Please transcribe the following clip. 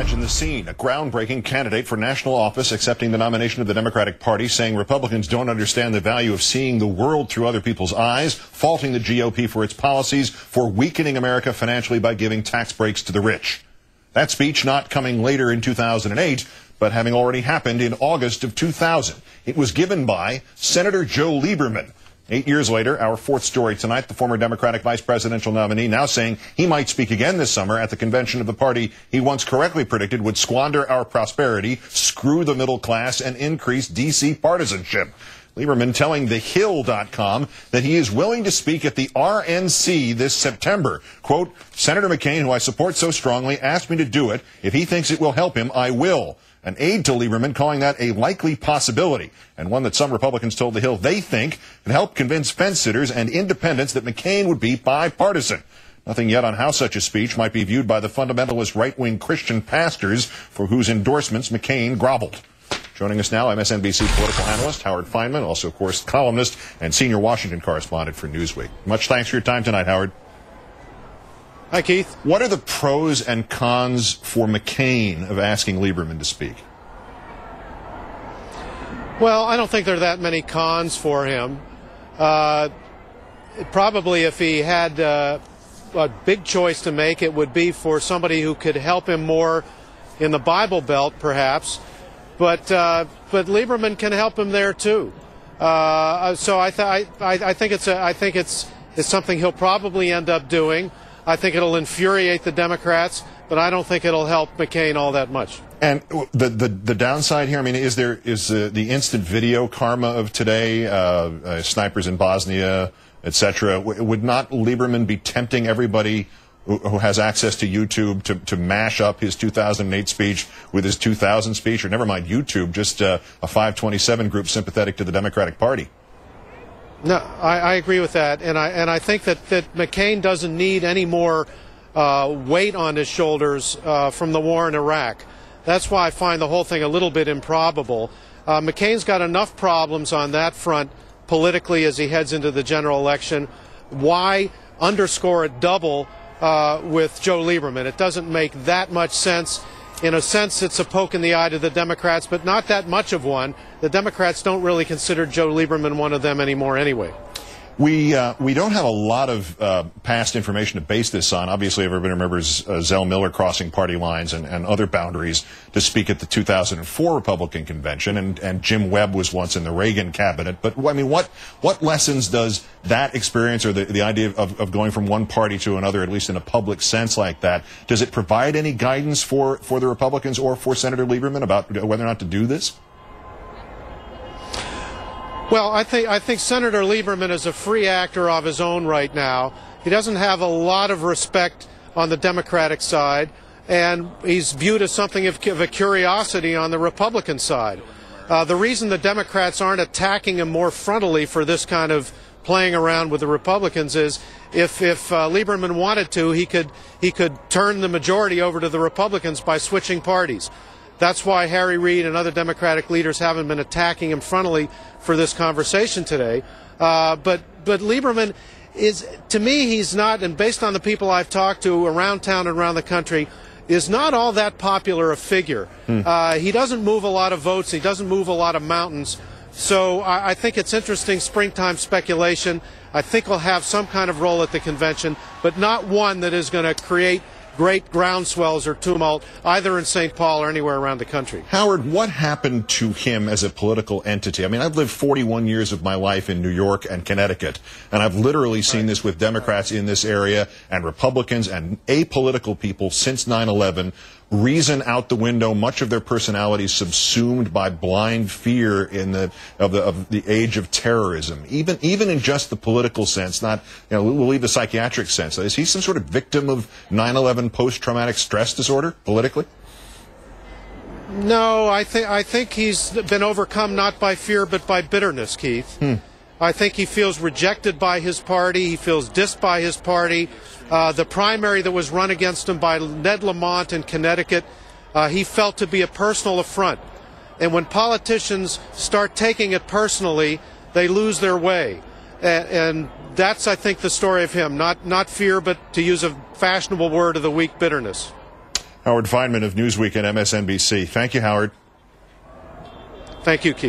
imagine the scene. A groundbreaking candidate for national office accepting the nomination of the Democratic Party, saying Republicans don't understand the value of seeing the world through other people's eyes, faulting the GOP for its policies, for weakening America financially by giving tax breaks to the rich. That speech not coming later in 2008, but having already happened in August of 2000. It was given by Senator Joe Lieberman. 8 years later, our fourth story tonight, the former Democratic vice presidential nominee now saying he might speak again this summer at the convention of the party he once correctly predicted would squander our prosperity, screw the middle class, and increase D.C. partisanship. Lieberman telling TheHill.com that he is willing to speak at the RNC this September. Quote, Senator McCain, who I support so strongly, asked me to do it. If he thinks it will help him, I will. An aide to Lieberman calling that a likely possibility, and one that some Republicans told The Hill they think could help convince fence-sitters and independents that McCain would be bipartisan. Nothing yet on how such a speech might be viewed by the fundamentalist right-wing Christian pastors for whose endorsements McCain groveled. Joining us now, MSNBC political analyst Howard Fineman, also, of course, columnist and senior Washington correspondent for Newsweek. Much thanks for your time tonight, Howard. Hi, Keith. What are the pros and cons for McCain of asking Lieberman to speak? Well, I don't think there are that many cons for him. Probably if he had a big choice to make, it would be for somebody who could help him more in the Bible Belt, perhaps. But Lieberman can help him there too. So I think it's something he'll probably end up doing. I think it'll infuriate the Democrats, but I don't think it'll help McCain all that much. And the downside here, I mean, is the instant video karma of today, snipers in Bosnia, etc. Would not Lieberman be tempting everybody who has access to YouTube to mash up his 2008 speech with his 2000 speech, or never mind YouTube, just a 527 group sympathetic to the Democratic Party? No, I agree with that, and I think that McCain doesn't need any more weight on his shoulders from the war in Iraq. That's why I find the whole thing a little bit improbable. McCain's got enough problems on that front politically as he heads into the general election. Why underscore it double with Joe Lieberman? It doesn't make that much sense. In a sense, it's a poke in the eye to the Democrats, but not that much of one. The Democrats don't really consider Joe Lieberman one of them anymore anyway. We don't have a lot of past information to base this on. Obviously, everybody remembers Zell Miller crossing party lines and other boundaries to speak at the 2004 Republican convention, and Jim Webb was once in the Reagan cabinet. But, I mean, what lessons does that experience, or the idea of going from one party to another, at least in a public sense like that, does it provide any guidance for the Republicans or for Senator Lieberman about whether or not to do this? Well, I think Senator Lieberman is a free actor of his own right now. He doesn't have a lot of respect on the Democratic side, and he's viewed as something of a curiosity on the Republican side. The reason the Democrats aren't attacking him more frontally for this kind of playing around with the Republicans is if Lieberman wanted to, he could turn the majority over to the Republicans by switching parties. That's why Harry Reid and other Democratic leaders haven't been attacking him frontally for this conversation today. But Lieberman is, to me, he's not, and based on the people I've talked to around town and around the country, is not all that popular a figure. He doesn't move a lot of votes. He doesn't move a lot of mountains. So I think it's interesting springtime speculation. I think he'll have some kind of role at the convention, but not one that is going to create great groundswells or tumult either in St. Paul or anywhere around the country. Howard, what happened to him as a political entity? I mean, I've lived 41 years of my life in New York and Connecticut, and I've literally seen this with Democrats in this area and Republicans and apolitical people since 9/11. Reason out the window, much of their personalities subsumed by blind fear of the age of terrorism. Even in just the political sense, not, you know, we'll leave the psychiatric sense. Is he some sort of victim of 9/11 post-traumatic stress disorder politically? No, I think he's been overcome not by fear but by bitterness, Keith. I think he feels rejected by his party. He feels dissed by his party. The primary that was run against him by Ned Lamont in Connecticut, he felt to be a personal affront. And when politicians start taking it personally, they lose their way. And that's, I think, the story of him. Not fear, but to use a fashionable word of the week, bitterness. Howard Fineman of Newsweek and MSNBC. Thank you, Howard. Thank you, Keith.